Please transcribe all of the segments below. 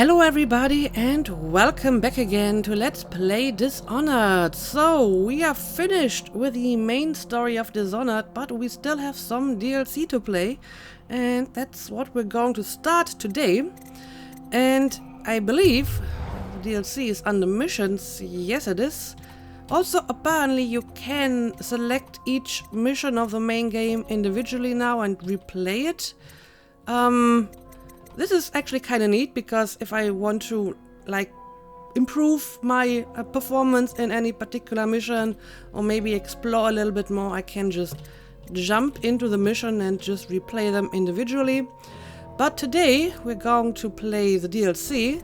Hello everybody and welcome back again to Let's Play Dishonored. So, we are finished with the main story of Dishonored, but we still have some DLC to play. And that's what we're going to start today. And I believe the DLC is under missions. Yes, it is. Also, apparently you can select each mission of the main game individually now and replay it. This is actually kind of neat because if I want to improve my performance in any particular mission or maybe explore a little bit more, I can just jump into the mission and just replay them individually. But today we're going to play the DLC,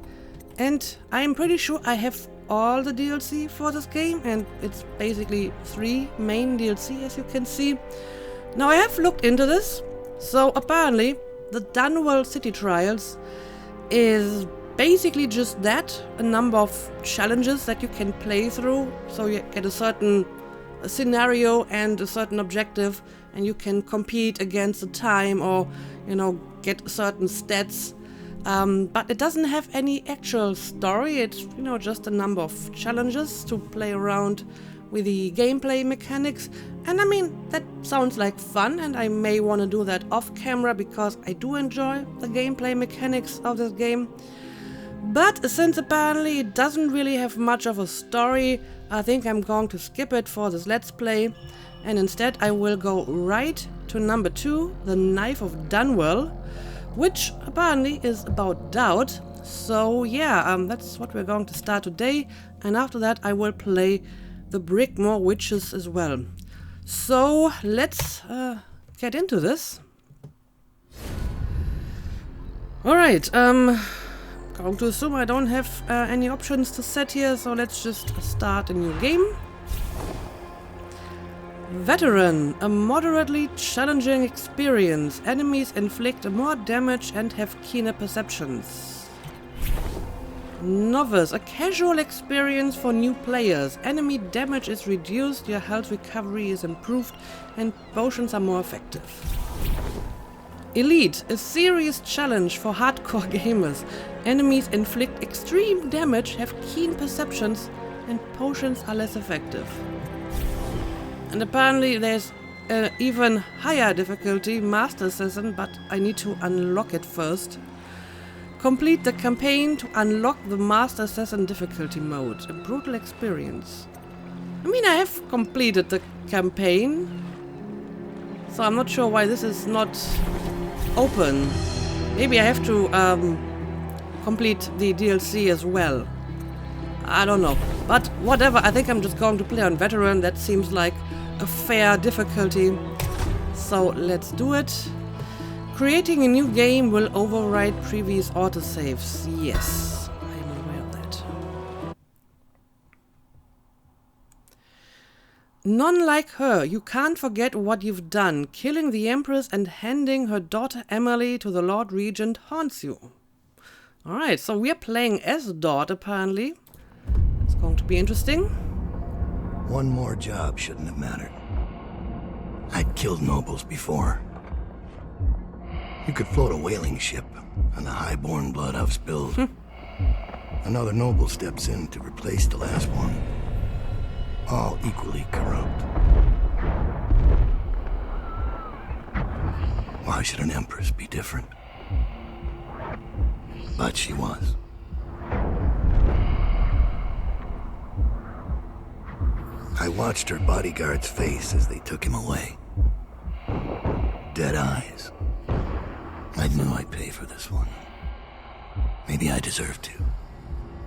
and I'm pretty sure I have all the DLC for this game, and it's basically 3 main DLC, as you can see. Now I have looked into this, so apparently the Dunwall city trials is basically just that, a number of challenges that you can play through. So you get a certain scenario and a certain objective, and you can compete against the time or, get certain stats. But it doesn't have any actual story. It's, just a number of challenges to play around with the gameplay mechanics. And I mean, that sounds like fun, and I may want to do that off camera because I do enjoy the gameplay mechanics of this game. But since apparently it doesn't really have much of a story, I think I'm going to skip it for this Let's Play, and instead I will go right to number 2, The Knife of Dunwall, which apparently is about doubt. So yeah, that's what we're going to start today, and after that I will play the Brickmore Witches as well. So let's get into this. Alright, going to assume I don't have any options to set here, so let's just start a new game. Veteran, a moderately challenging experience. Enemies inflict more damage and have keener perceptions. Novice, a casual experience for new players. Enemy damage is reduced, your health recovery is improved, and potions are more effective. Elite, a serious challenge for hardcore gamers. Enemies inflict extreme damage, have keen perceptions, and potions are less effective. And apparently there's an even higher difficulty, Master Assassin, but I need to unlock it first. Complete the campaign to unlock the Master Assassin difficulty mode. A brutal experience. I mean, I have completed the campaign, so I'm not sure why this is not open. Maybe I have to complete the DLC as well. I don't know. But whatever, I think I'm just going to play on Veteran. That seems like a fair difficulty. So let's do it. Creating a new game will override previous autosaves. Yes, I'm aware of that. None like her. You can't forget what you've done. Killing the Empress and handing her daughter Emily to the Lord Regent haunts you. Alright, so we're playing as Dot, apparently. It's going to be interesting. One more job shouldn't have mattered. I'd killed nobles before. You could float a whaling ship, and the highborn blood I've spilled. Another noble steps in to replace the last one. All equally corrupt. Why should an empress be different? But she was. I watched her bodyguard's face as they took him away. Dead eyes. I knew I'd pay for this one. Maybe I deserve to.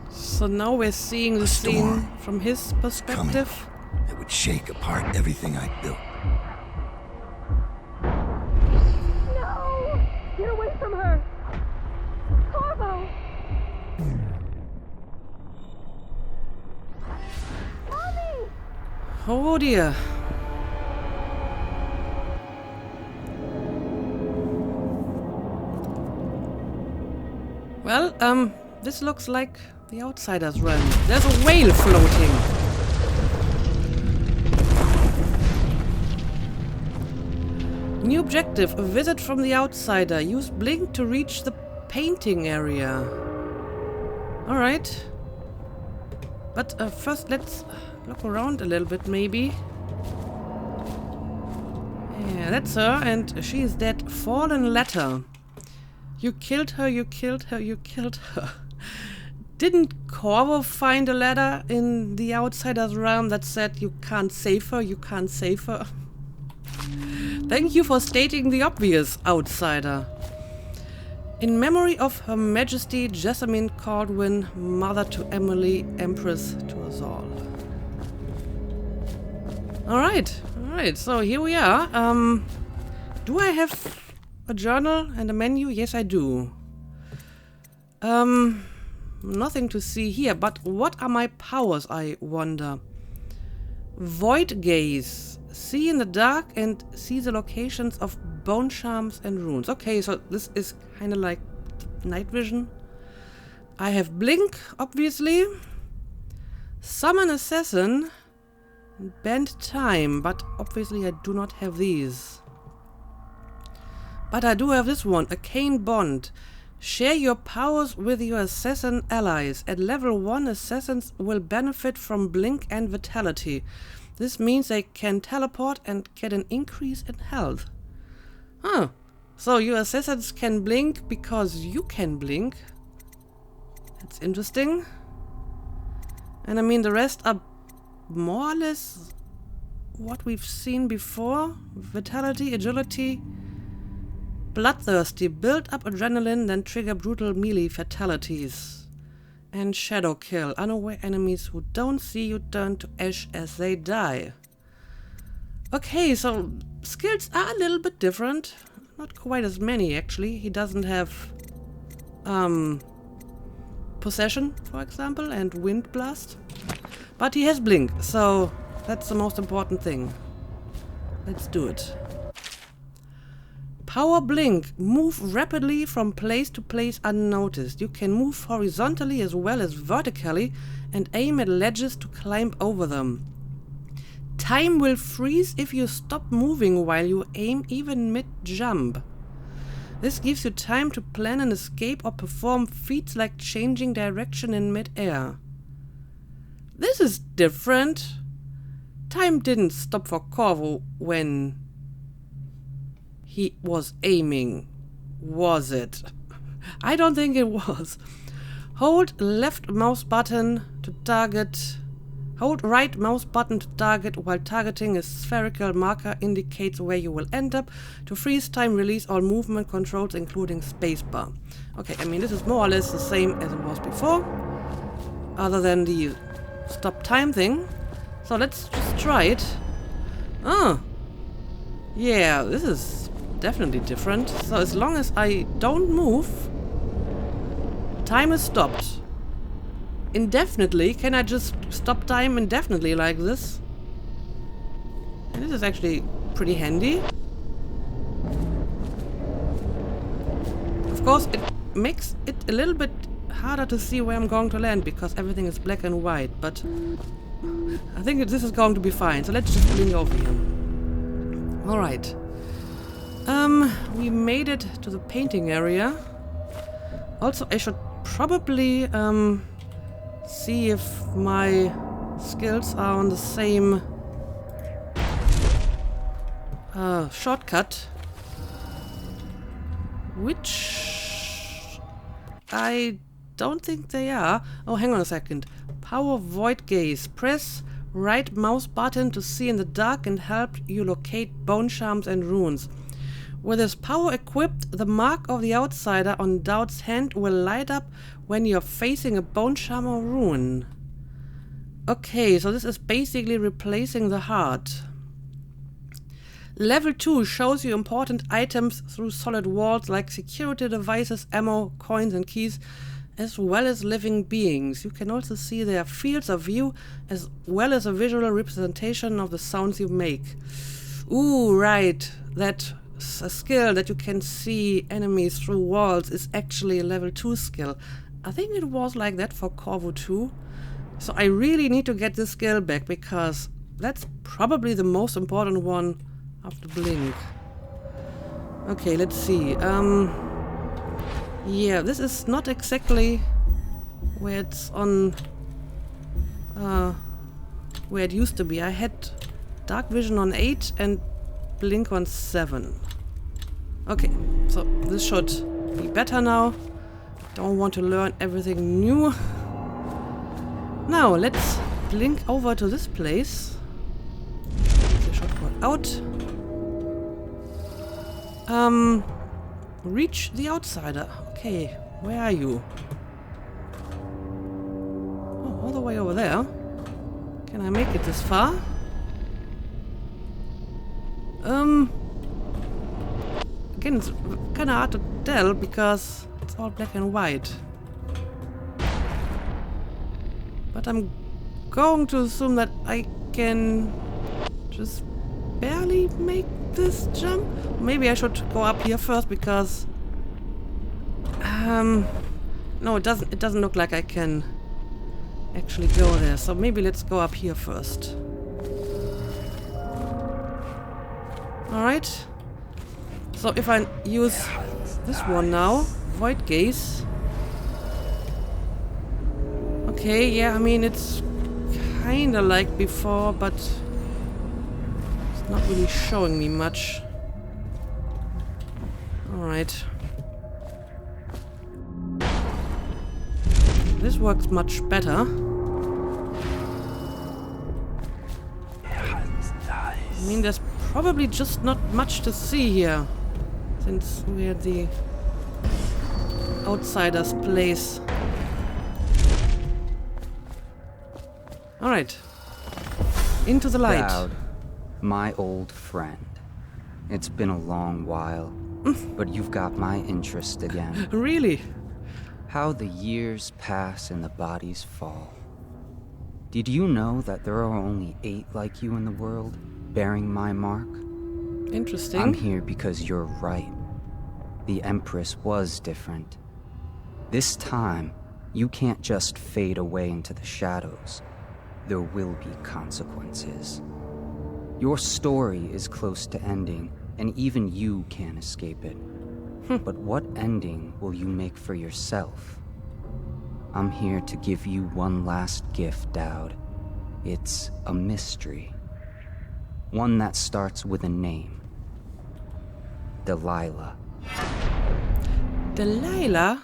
So now we're seeing the scene from his perspective. That would shake apart everything I'd built. No! Get away from her! Corvo! Mommy! Oh dear. Well, this looks like the Outsider's realm. There's a whale floating. New objective, a visit from the Outsider. Use Blink to reach the painting area. Alright. But first let's look around a little bit, maybe. Yeah, that's her, and she is that fallen letter. You killed her, you killed her, you killed her. Didn't Corvo find a letter in the Outsider's realm that said you can't save her, you can't save her? Thank you for stating the obvious, Outsider. In memory of Her Majesty Jessamine Caldwin, Mother to Emily, Empress to us all. Alright, so here we are. Do I have a journal and a menu? Yes, I do. Nothing to see here, but what are my powers, I wonder? Void gaze. See in the dark and see the locations of bone charms and runes. Okay, so this is kind of like night vision. I have blink, obviously. Summon assassin. Bend time, but obviously I do not have these. But I do have this one, Arcane Bond. Share your powers with your assassin allies. At level 1, assassins will benefit from blink and vitality. This means they can teleport and get an increase in health. Huh. So your assassins can blink because you can blink. That's interesting. And I mean the rest are more or less what we've seen before. Vitality, agility, bloodthirsty, build up adrenaline, then trigger brutal melee fatalities. And shadow kill. Unaware enemies who don't see you turn to ash as they die. Okay, so skills are a little bit different. Not quite as many, actually. He doesn't have possession, for example, and wind blast. But he has blink, so that's the most important thing. Let's do it. Power blink. Move rapidly from place to place unnoticed. You can move horizontally as well as vertically and aim at ledges to climb over them. Time will freeze if you stop moving while you aim, even mid-jump. This gives you time to plan an escape or perform feats like changing direction in mid-air. This is different. Time didn't stop for Corvo when he was aiming, was it? I don't think it was. Hold left mouse button to target. Hold right mouse button to target while targeting a spherical marker indicates where you will end up. To freeze time, release all movement controls, including spacebar. Okay, I mean this is more or less the same as it was before, other than the stop time thing. So let's just try it. Oh, yeah, this is definitely different. So as long as I don't move, time is stopped. Indefinitely? Can I just stop time indefinitely like this? And this is actually pretty handy. Of course, it makes it a little bit harder to see where I'm going to land because everything is black and white, but I think this is going to be fine. So let's just blink over here. Alright. We made it to the painting area. Also, I should probably see if my skills are on the same shortcut, which I don't think they are. Oh, hang on a second. Power void gaze. Press right mouse button to see in the dark and help you locate bone charms and runes. With this power equipped, the mark of the outsider on Doubt's hand will light up when you're facing a bone charm or rune. Okay, so this is basically replacing the heart. Level 2 shows you important items through solid walls like security devices, ammo, coins and keys, as well as living beings. You can also see their fields of view as well as a visual representation of the sounds you make. Ooh, right. That a skill that you can see enemies through walls is actually a level 2 skill. I think it was like that for Corvo 2. So I really need to get this skill back because that's probably the most important one after blink. Okay, let's see. Yeah, this is not exactly where it's on where it used to be. I had dark vision on 8 and blink on 7. Okay, so this should be better now. Don't want to learn everything new. Now let's blink over to this place. They should go out. Reach the outsider. Okay, where are you? Oh, all the way over there. Can I make it this far? Again, it's kind of hard to tell because it's all black and white. But I'm going to assume that I can just barely make this jump. Maybe I should go up here first because no, it doesn't look like I can actually go there. So maybe let's go up here first. Alright. So if I use this one now, void gaze. Okay, yeah, I mean it's kinda like before, but it's not really showing me much. Alright. This works much better. I mean, there's probably just not much to see here, since we're at the outsider's place. Alright. Into the light. Dowd, my old friend. It's been a long while, but you've got my interest again. Really? How the years pass and the bodies fall. Did you know that there are only 8 like you in the world, bearing my mark? Interesting. I'm here because you're right. The Empress was different. This time, you can't just fade away into the shadows. There will be consequences. Your story is close to ending, and even you can't escape it. But what ending will you make for yourself? I'm here to give you one last gift, Dowd. It's a mystery. One that starts with a name. Delilah. Delilah?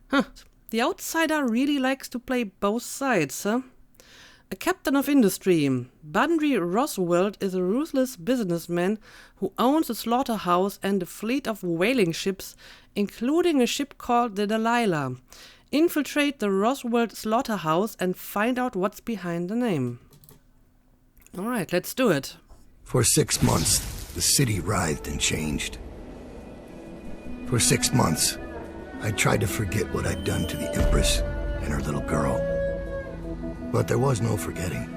Huh. The outsider really likes to play both sides, huh? A captain of industry, Bundry Roswell is a ruthless businessman who owns a slaughterhouse and a fleet of whaling ships, including a ship called the Delilah. Infiltrate the Roswell slaughterhouse and find out what's behind the name. Alright, let's do it. For 6 months, the city writhed and changed. For 6 months, I tried to forget what I'd done to the Empress and her little girl. But there was no forgetting.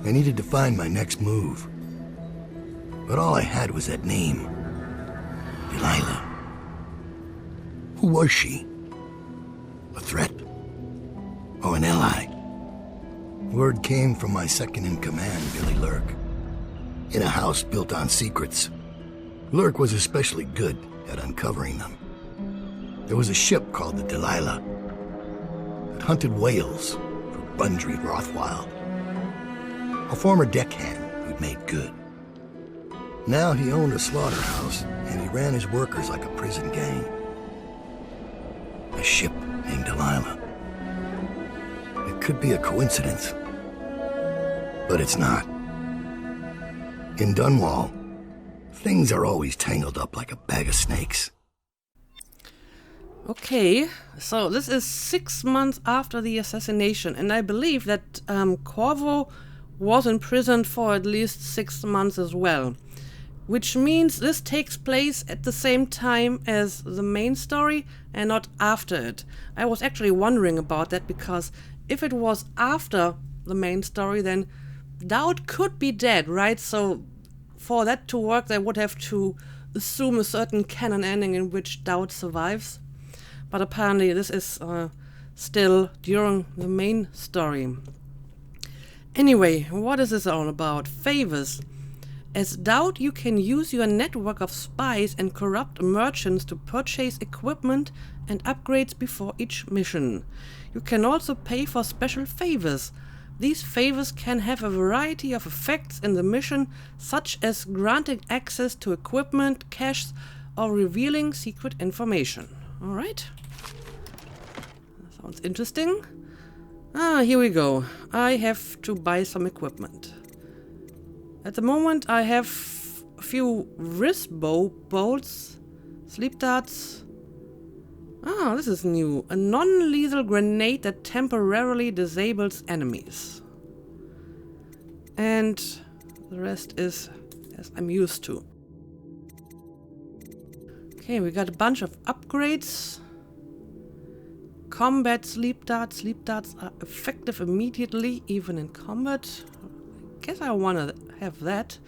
I needed to find my next move. But all I had was that name. Delilah. Who was she? A threat? Or an ally? Word came from my second-in-command, Billy Lurk. In a house built on secrets, Lurk was especially good at uncovering them. There was a ship called the Delilah that hunted whales for Bundry Rothwild, a former deckhand who'd made good. Now he owned a slaughterhouse, and he ran his workers like a prison gang. A ship named Delilah. It could be a coincidence, but it's not. In Dunwall, things are always tangled up like a bag of snakes. Okay, so this is 6 months after the assassination, and I believe that Corvo was imprisoned for at least 6 months as well. Which means this takes place at the same time as the main story and not after it. I was actually wondering about that, because if it was after the main story, then Dowd could be dead, right? So for that to work, they would have to assume a certain canon ending in which Dowd survives. But apparently this is still during the main story. Anyway, what is this all about? Favors. As Doubt, you can use your network of spies and corrupt merchants to purchase equipment and upgrades before each mission. You can also pay for special favors. These favors can have a variety of effects in the mission, such as granting access to equipment, cash, or revealing secret information. Alright. Sounds interesting. Here we go. I have to buy some equipment. At the moment I have a few wrist bolts, sleep darts. This is new. A non-lethal grenade that temporarily disables enemies. And the rest is as I'm used to. Okay, we got a bunch of upgrades. Combat sleep darts. Sleep darts are effective immediately, even in combat. I guess I want to have that.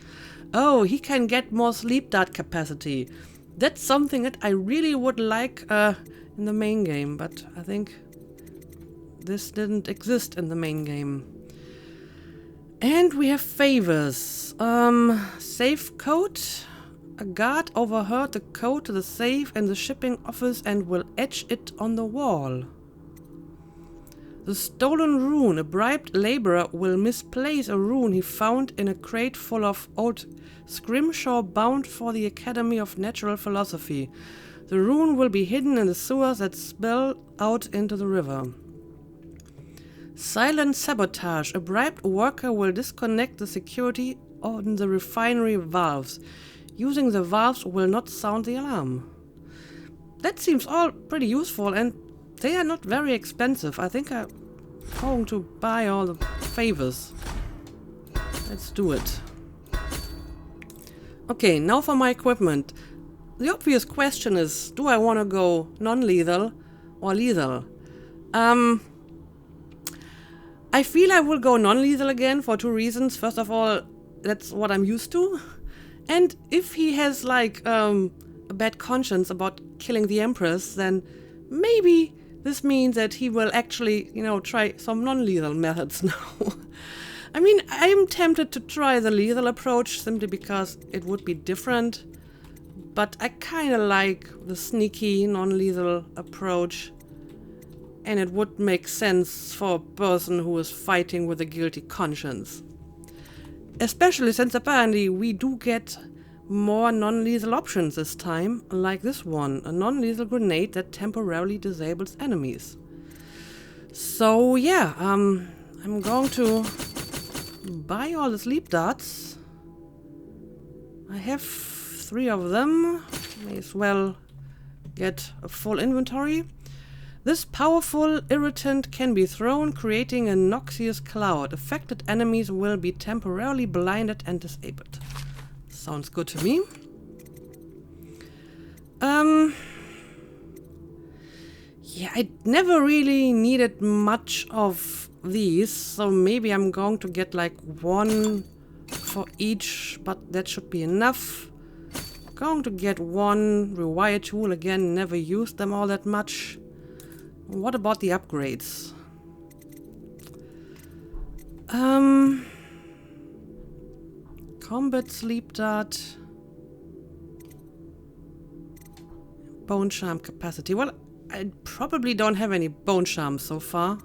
Oh, he can get more sleep dart capacity. That's something that I really would like in the main game, but I think this didn't exist in the main game. And we have favors. Safe code. A guard overheard the code to the safe in the shipping office and will etch it on the wall. The stolen rune. A bribed laborer will misplace a rune he found in a crate full of old scrimshaw bound for the Academy of Natural Philosophy. The rune will be hidden in the sewers that spill out into the river. Silent sabotage. A bribed worker will disconnect the security on the refinery valves. Using the valves will not sound the alarm. That seems all pretty useful, and they are not very expensive. I think I'm going to buy all the favors. Let's do it. Okay, now for my equipment. The obvious question is, do I want to go non-lethal or lethal? I feel I will go non-lethal again for two reasons. First of all, that's what I'm used to. And if he has like a bad conscience about killing the Empress, then maybe this means that he will actually, try some non-lethal methods now. I mean, I'm tempted to try the lethal approach simply because it would be different. But I kind of like the sneaky non-lethal approach. And it would make sense for a person who is fighting with a guilty conscience. Especially since apparently we do get more non-lethal options this time, like this one, a non-lethal grenade that temporarily disables enemies. So yeah, I'm going to buy all the sleep darts. I have 3 of them, may as well get a full inventory. This powerful irritant can be thrown, creating a noxious cloud. Affected enemies will be temporarily blinded and disabled. Sounds good to me. Yeah, I never really needed much of these, so maybe I'm going to get like 1 for each, but that should be enough. Going to get 1 rewire tool again, never used them all that much. What about the upgrades? Combat sleep dart. Bone charm capacity. Well, I probably don't have any bone charms so far.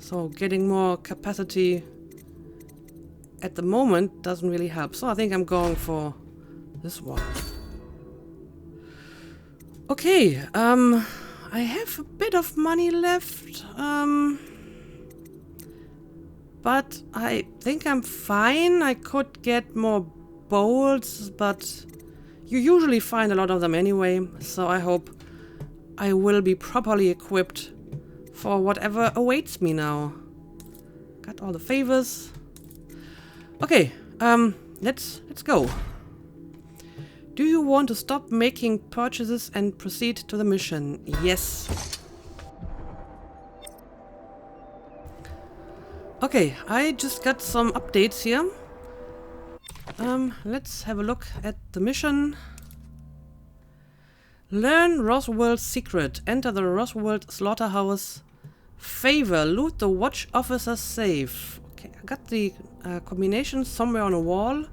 So getting more capacity at the moment doesn't really help. So I think I'm going for this one. Okay, I have a bit of money left, but I think I'm fine. I could get more bolts, but you usually find a lot of them anyway, so I hope I will be properly equipped for whatever awaits me now. Got all the favors. Okay, let's go. Do you want to stop making purchases and proceed to the mission? Yes. Okay, I just got some updates here. Let's have a look at the mission. Learn Roswell's secret. Enter the Roswell slaughterhouse. Favor. Loot the watch officer's safe. Okay, I got the combination somewhere on a wall.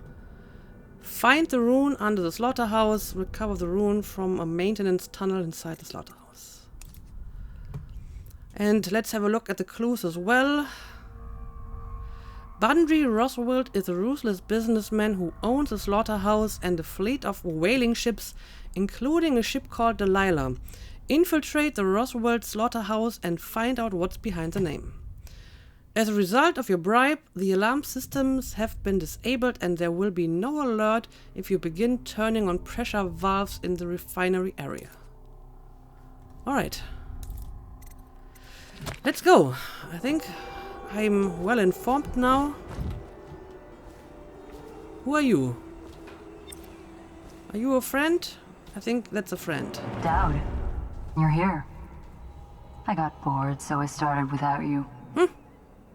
Find the rune under the slaughterhouse. Recover the rune from a maintenance tunnel inside the slaughterhouse. And let's have a look at the clues as well. Bundry Roswell is a ruthless businessman who owns a slaughterhouse and a fleet of whaling ships, including a ship called Delilah. Infiltrate the Roswell slaughterhouse and find out what's behind the name. As a result of your bribe, the alarm systems have been disabled and there will be no alert if you begin turning on pressure valves in the refinery area. Alright. Let's go. I think I'm well informed now. Who are you? Are you a friend? I think that's a friend. Dowd, you're here. I got bored, so I started without you.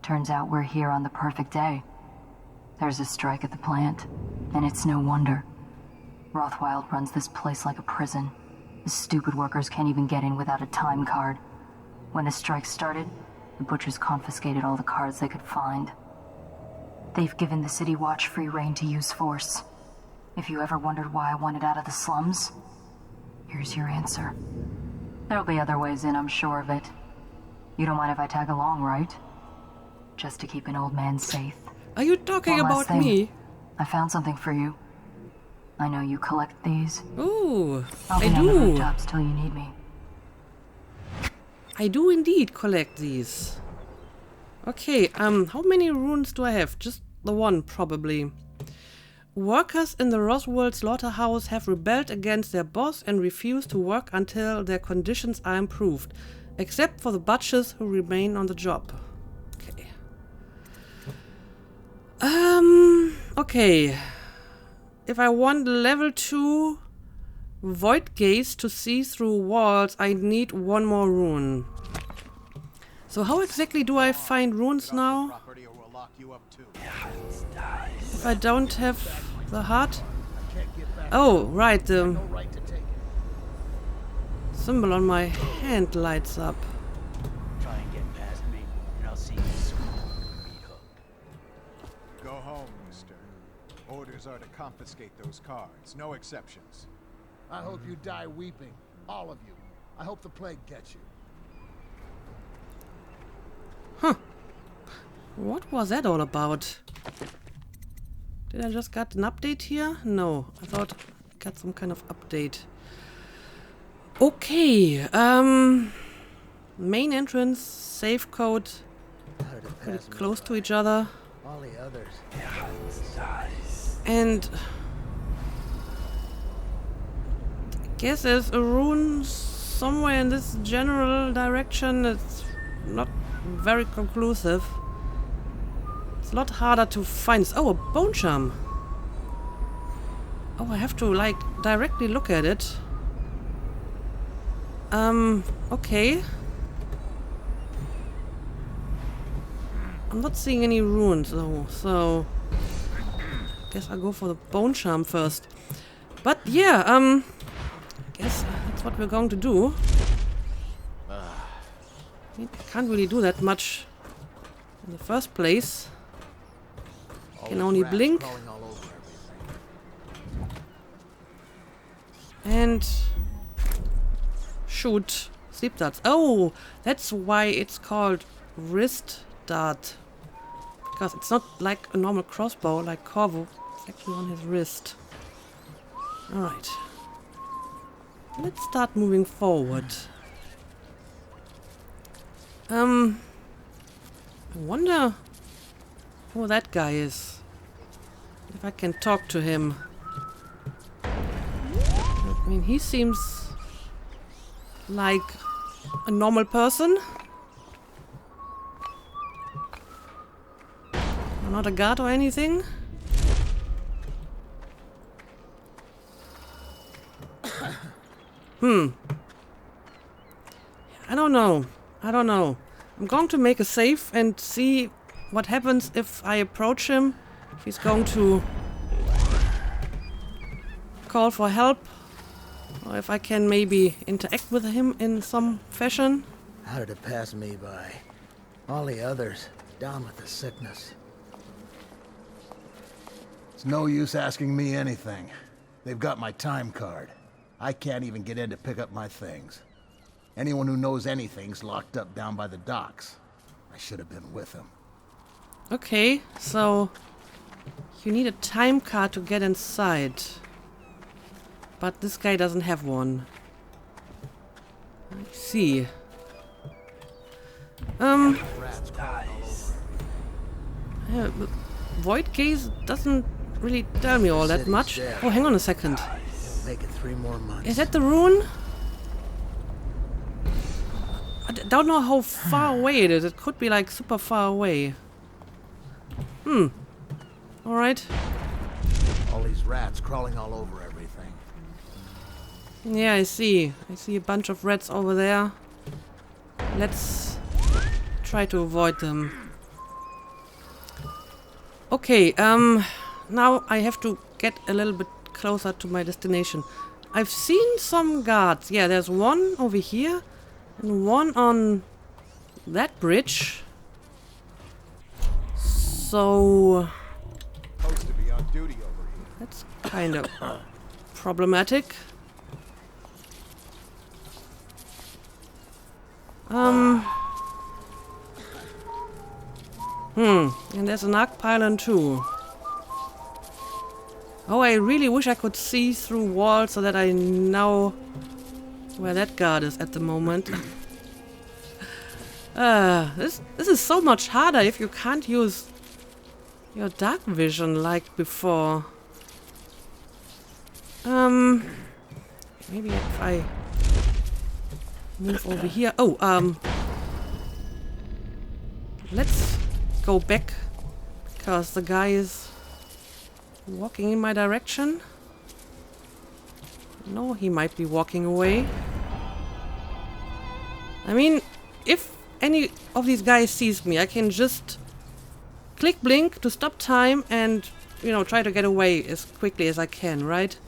Turns out we're here on the perfect day. There's a strike at the plant, and it's no wonder. Rothwild runs this place like a prison. The stupid workers can't even get in without a time card. When the strike started, the butchers confiscated all the cards they could find. They've given the City Watch free rein to use force. If you ever wondered why I wanted out of the slums, here's your answer. There'll be other ways in, I'm sure of it. You don't mind if I tag along, right? Just to keep an old man safe. Are you talking One last about thing. me? I found something for you. I know you collect these. Ooh, I'll I be on the do. rooftops till you need me. I do indeed collect these. Okay, how many runes do I have? Just the one, probably. Workers in the Roswell slaughterhouse have rebelled against their boss and refuse to work until their conditions are improved, except for the butchers who remain on the job. Okay. Okay. If I want level 2 void gaze to see through walls, I need one more rune. So how exactly do I find runes now? If I don't have the heart? Oh, right, the symbol on my hand lights up. Try and get past me, and I'll see you soon. Go home, mister. Orders are to confiscate those cards, no exceptions. I hope you die weeping, all of you. I hope the plague gets you. Huh. What was that all about? Did I just get an update here? No, I thought I got some kind of update. Okay, main entrance, safe code, pretty close to each other. All the others. And I guess there's a rune somewhere in this general direction. It's not very conclusive. It's a lot harder to find. Oh, a bone charm. Oh, I have to, like, directly look at it. Okay. I'm not seeing any runes though, so guess I'll go for the bone charm first. But yeah, I guess that's what we're going to do. I can't really do that much in the first place. Can only blink. And shoot sleep darts. Oh, that's why it's called wrist dart. Because it's not like a normal crossbow like Corvo. It's actually on his wrist. Alright. Let's start moving forward. I wonder who that guy is. If I can talk to him. I mean, he seems like a normal person. Not a guard or anything. I don't know. I'm going to make a save and see what happens if I approach him. If he's going to call for help. Or if I can maybe interact with him in some fashion. How did it pass me by? All the others, down with the sickness. It's no use asking me anything. They've got my time card. I can't even get in to pick up my things. Anyone who knows anything's locked up down by the docks. I should have been with him. Okay, so you need a time card to get inside. But this guy doesn't have one. I see. Yeah, Void Gaze doesn't really tell me all that much. Oh, hang on a second. Make it 3 more months. Is that the rune? I don't know how far away it is. It could be like super far away. Alright. All these rats crawling all over everything. Yeah, I see. I see a bunch of rats over there. Let's try to avoid them. Okay, now I have to get a little bit closer to my destination. I've seen some guards. Yeah, there's one over here and one on that bridge. So Supposed to be on duty over here. that's kind of problematic. And there's an arc pylon too. Oh, I really wish I could see through walls so that I know where that guard is at the moment. This is so much harder if you can't use your dark vision like before. Maybe if I move over here. Oh, let's go back because the guy is walking in my direction. No, he might be walking away. I mean, if any of these guys sees me, I can just click blink to stop time and, you know, try to get away as quickly as I can, right?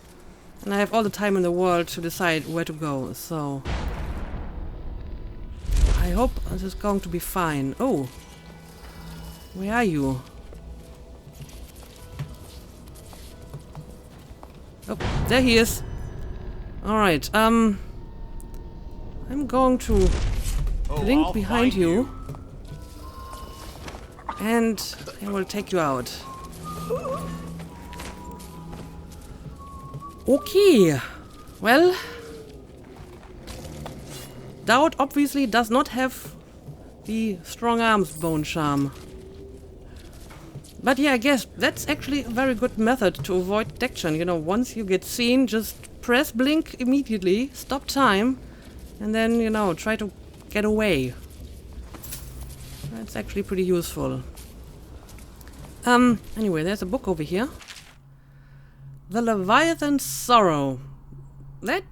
And I have all the time in the world to decide where to go, so I hope this is going to be fine. Oh, where are you? Oh, there he is. Alright, I'm going to blink behind you. And I will take you out. Okay. Well, Doubt obviously does not have the strong arms bone charm. But yeah, I guess that's actually a very good method to avoid detection. You know, once you get seen, just press blink immediately, stop time, and then, you know, try to get away. That's actually pretty useful. Anyway, there's a book over here. The Leviathan's Sorrow. That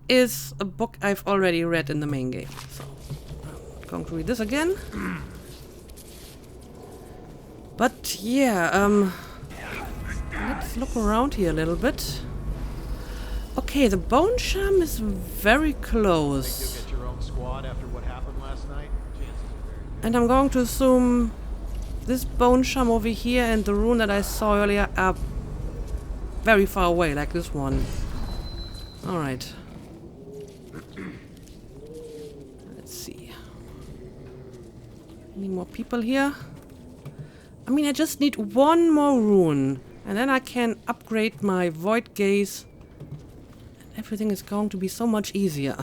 is a book I've already read in the main game. So, I'm going to read this again. But yeah, let's look around here a little bit. Okay, the bone charm is very close. Think you'll get your own squad after what happened last night? Chances are very And I'm going to assume this bone charm over here and the rune that I saw earlier are very far away, like this one. Alright. Let's see. Any more people here? I mean, I just need one more rune. And then I can upgrade my Void Gaze. And everything is going to be so much easier.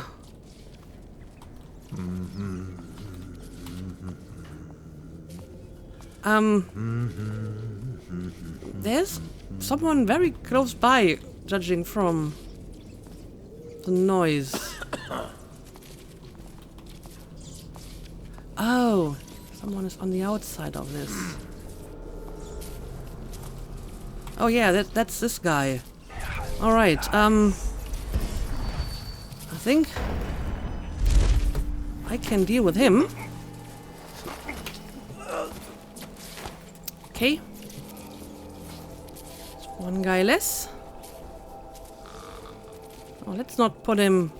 There's someone very close by, judging from the noise. Oh, someone is on the outside of this. Oh yeah, that's this guy. Alright, I think I can deal with him. Okay. One guy less. Oh, let's not put him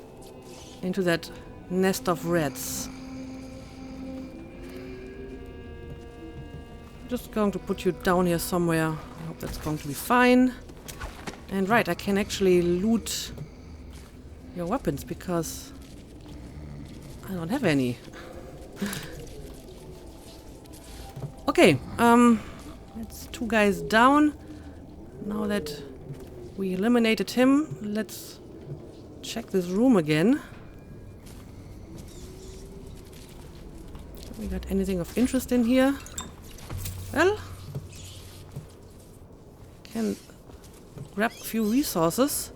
into that nest of rats. Just going to put you down here somewhere. I hope that's going to be fine. And right, I can actually loot your weapons because I don't have any. Okay, that's 2 guys down. Now that we eliminated him, let's check this room again. We got anything of interest in here? Well, can grab a few resources.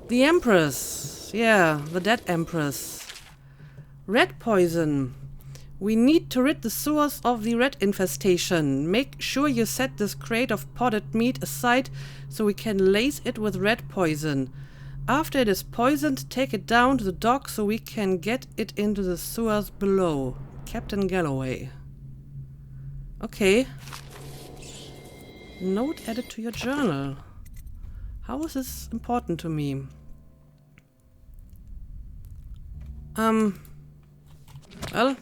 The Empress. Yeah, the dead Empress. Rat poison. We need to rid the sewers of the rat infestation. Make sure you set this crate of potted meat aside so we can lace it with rat poison. After it is poisoned, take it down to the dock so we can get it into the sewers below. Captain Galloway. Okay. Note added to your journal. How is this important to me? Well,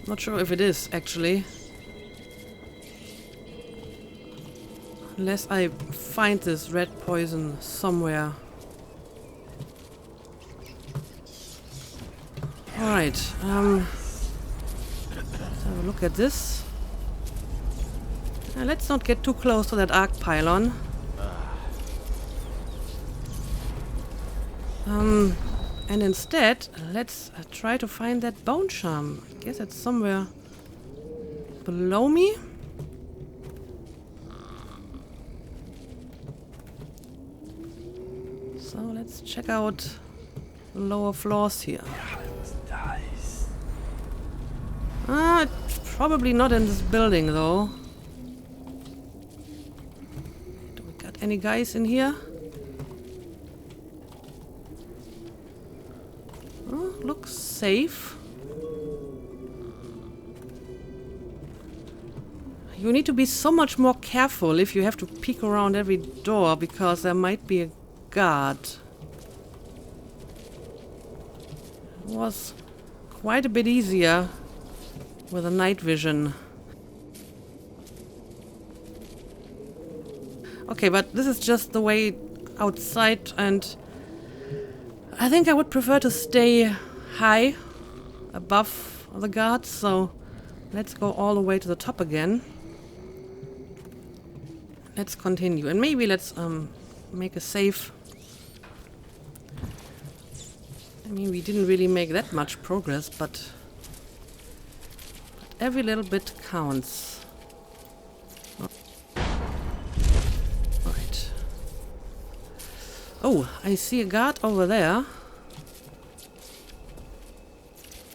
not sure if it is, actually. Unless I find this rat poison somewhere. Alright, let's have a look at this. Let's not get too close to that arc pylon. And instead, let's try to find that bone charm. I guess it's somewhere below me. So let's check out the lower floors here. It's probably not in this building though. Do we got any guys in here? Oh, looks safe. You need to be so much more careful if you have to peek around every door because there might be a guard. It was quite a bit easier with a night vision. Okay, but this is just the way outside, and I think I would prefer to stay high above the guards, so let's go all the way to the top again. Let's continue, and maybe let's make a save. I mean, we didn't really make that much progress, but every little bit counts. Right. Oh, I see a guard over there.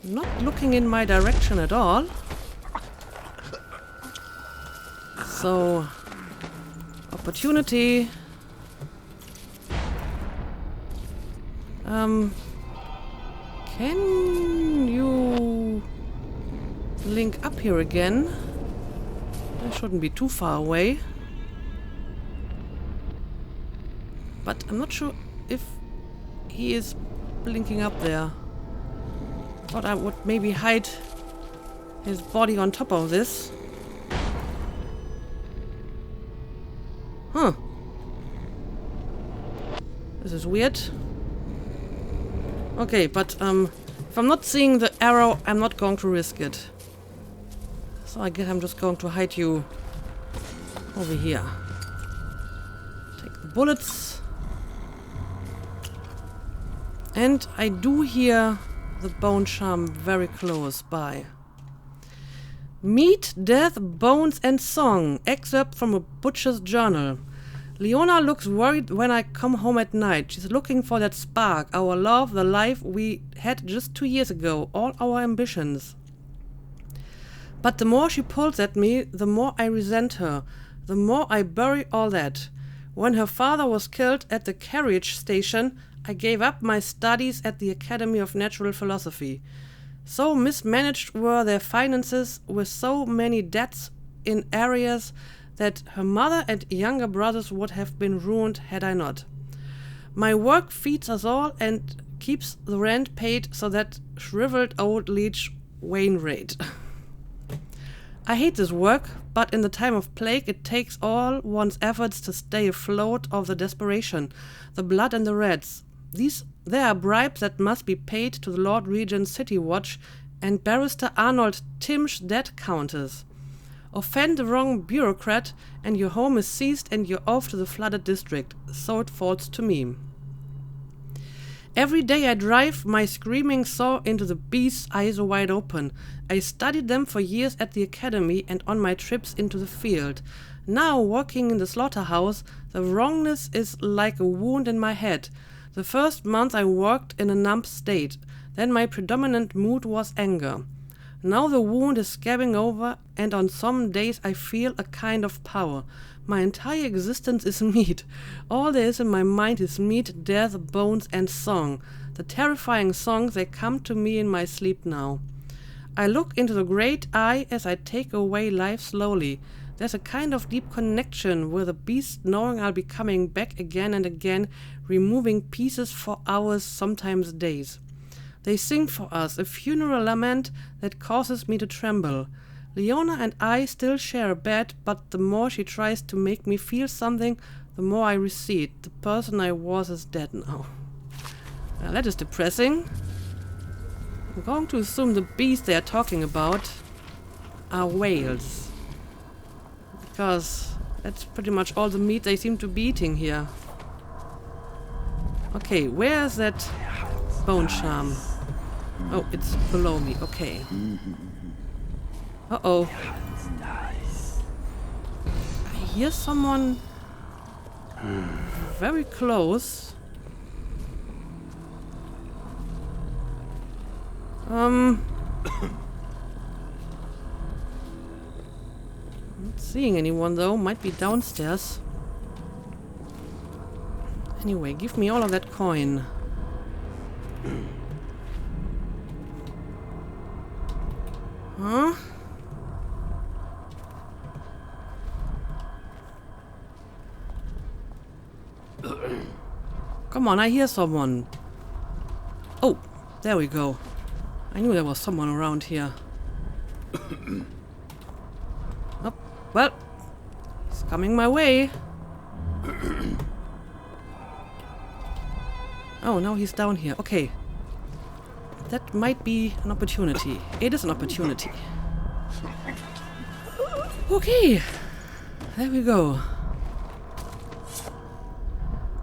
Not looking in my direction at all. So, opportunity. Can you link up here again? I shouldn't be too far away. But I'm not sure if he is blinking up there. I thought I would maybe hide his body on top of this. Huh. This is weird. Okay, but if I'm not seeing the arrow, I'm not going to risk it. So I guess I'm just going to hide you over here. Take the bullets. And I do hear the bone charm very close by. Meat, Death, Bones and Song. Excerpt from a butcher's journal. Leona looks worried when I come home at night. She's looking for that spark, our love, the life we had just 2 years ago, all our ambitions. But the more she pulls at me, the more I resent her, the more I bury all that. When her father was killed at the carriage station, I gave up my studies at the Academy of Natural Philosophy. So mismanaged were their finances, with so many debts in areas that her mother and younger brothers would have been ruined had I not. My work feeds us all and keeps the rent paid so that shriveled old leech Wainwright. I hate this work, but in the time of plague it takes all one's efforts to stay afloat of the desperation, the blood and the rats. There are bribes that must be paid to the Lord Regent's City Watch and Barrister Arnold Tim's debt counters. Offend the wrong bureaucrat and your home is seized and you're off to the flooded district, so it falls to me. Every day I drive my screaming saw into the beast's eyes wide open. I studied them for years at the academy and on my trips into the field. Now, working in the slaughterhouse, the wrongness is like a wound in my head. The first month I worked in a numb state. Then my predominant mood was anger. Now the wound is scabbing over, and on some days I feel a kind of power. My entire existence is meat. All there is in my mind is meat, death, bones, and song. The terrifying songs, they come to me in my sleep now. I look into the great eye as I take away life slowly. There's a kind of deep connection with the beast, knowing I'll be coming back again and again, removing pieces for hours, sometimes days. They sing for us, a funeral lament that causes me to tremble. Leona and I still share a bed, but the more she tries to make me feel something, the more I recede. The person I was is dead now. Now that is depressing. I'm going to assume the beasts they are talking about are whales. Because that's pretty much all the meat they seem to be eating here. Okay, where is that bone charm? Oh, it's below me. Okay. Uh-oh. I hear someone very close. Not seeing anyone though. Might be downstairs. Anyway, give me all of that coin. Huh? Come on, I hear someone. Oh, there we go. I knew there was someone around here. Oh, well, it's coming my way. Oh, now he's down here. Okay. That might be an opportunity. It is an opportunity. Okay. There we go.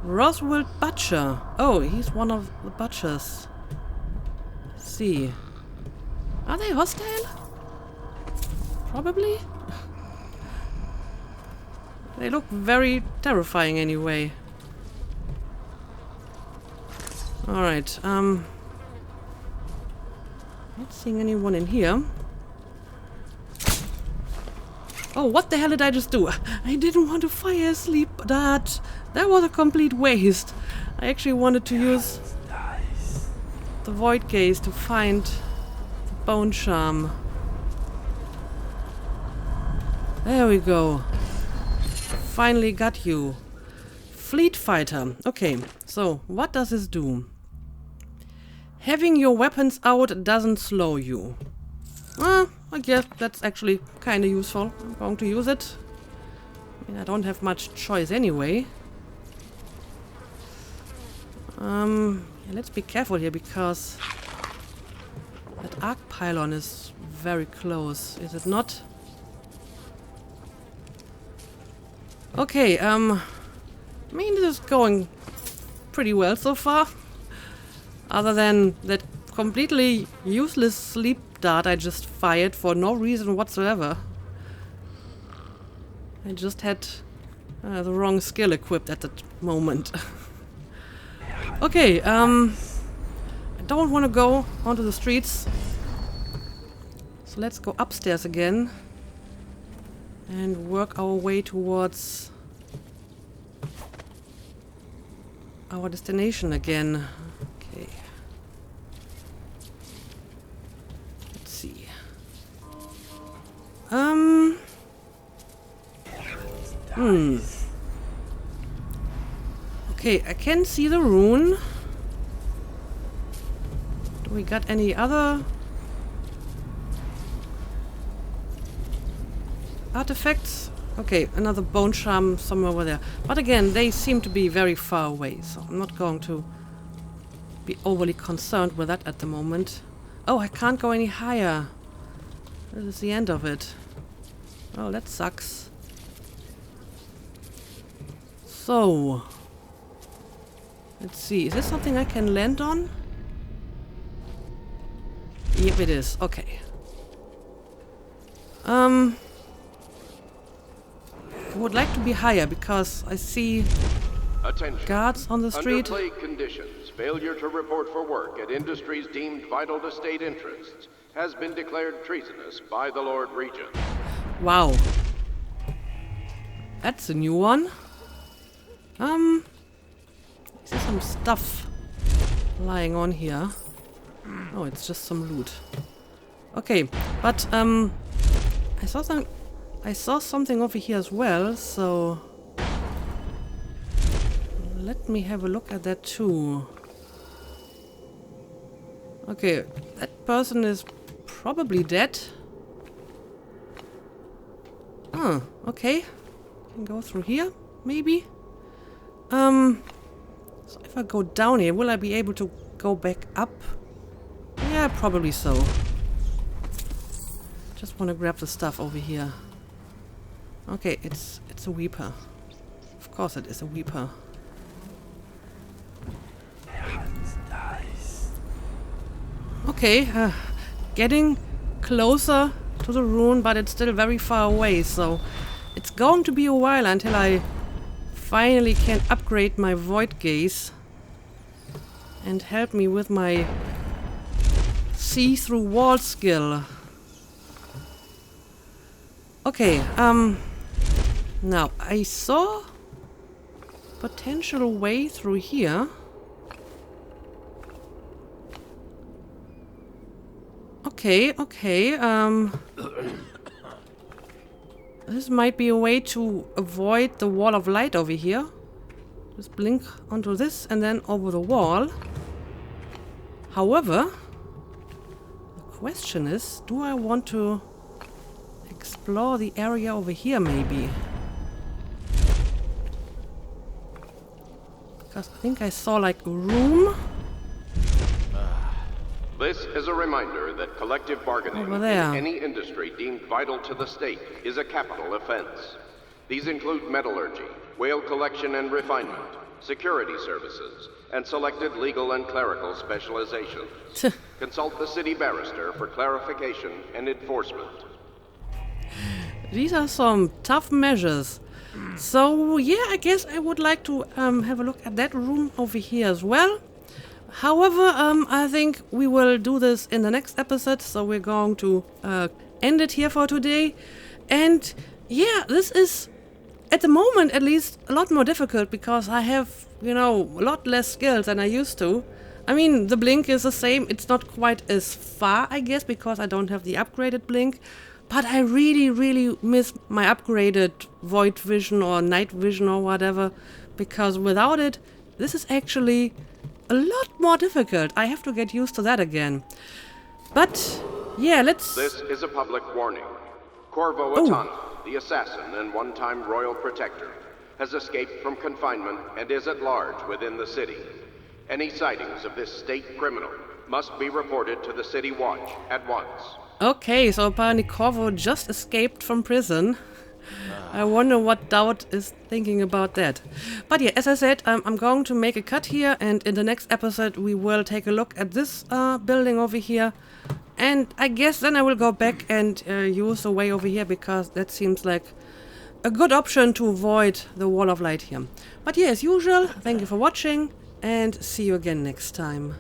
Roswell Butcher. Oh, he's one of the butchers. Let's see. Are they hostile? Probably. They look very terrifying anyway. Alright, not seeing anyone in here. Oh, what the hell did I just do? I didn't want to fire a sleep dart. That was a complete waste. I actually wanted to use the void gaze to find the bone charm. There we go. Finally got you. Fleet fighter. Okay, so what does this do? Having your weapons out doesn't slow you. I guess that's actually kind of useful. I'm going to use it. I mean, I don't have much choice anyway. Yeah, let's be careful here because that arc pylon is very close, is it not? Okay, I mean, this is going pretty well so far. Other than that completely useless sleep dart I just fired for no reason whatsoever. I just had the wrong skill equipped at that moment. Okay, I don't want to go onto the streets. So let's go upstairs again and work our way towards our destination again. Okay. Let's see. Okay, I can see the rune. Do we got any other artifacts. Okay, another bone charm somewhere over there. But again, they seem to be very far away, so I'm not going to be overly concerned with that at the moment. Oh, I can't go any higher. This is the end of it. Oh, that sucks. So, let's see. Is this something I can land on? Yep, it is. Okay. I would like to be higher because I see guards on the street. Under plague conditions, failure to report for work at industries deemed vital to state interests has been declared treasonous by the Lord Regent. Wow. That's a new one. Is there some stuff lying on here? Oh, it's just some loot. Okay, but I saw something over here as well, so let me have a look at that too. Okay, that person is probably dead. Oh, okay. Can go through here, maybe. So if I go down here, will I be able to go back up? Yeah, probably so. Just want to grab the stuff over here. Okay, it's a weeper. Of course it is a weeper. Okay, getting closer to the rune, but it's still very far away, so it's going to be a while until I finally can upgrade my void gaze and help me with my see-through wall skill. Okay, now I saw potential way through here. Okay, this might be a way to avoid the wall of light over here. Just blink onto this and then over the wall. However, the question is, do I want to explore the area over here maybe? Because I think I saw like a room. This is a reminder that collective bargaining in any industry deemed vital to the state is a capital offense. These include metallurgy, whale collection and refinement, security services, and selected legal and clerical specializations. Consult the city barrister for clarification and enforcement. These are some tough measures. So yeah, I guess I would like to have a look at that room over here as well. However, I think we will do this in the next episode, so we're going to end it here for today. And yeah, this is, at the moment at least, a lot more difficult because I have, you know, a lot less skills than I used to. I mean, the blink is the same. It's not quite as far, I guess, because I don't have the upgraded blink. But I really, really miss my upgraded void vision or night vision or whatever, because without it, this is actually a lot more difficult. I have to get used to that again. But yeah, let's... This is a public warning. Corvo Atana, the assassin and one-time royal protector, has escaped from confinement and is at large within the city. Any sightings of this state criminal must be reported to the city watch at once. Okay, so apparently Corvo just escaped from prison. I wonder what Doubt is thinking about that. But yeah, as I said, I'm going to make a cut here, and in the next episode we will take a look at this building over here. And I guess then I will go back and use the way over here, because that seems like a good option to avoid the wall of light here. But yeah, as usual, thank you for watching, and see you again next time.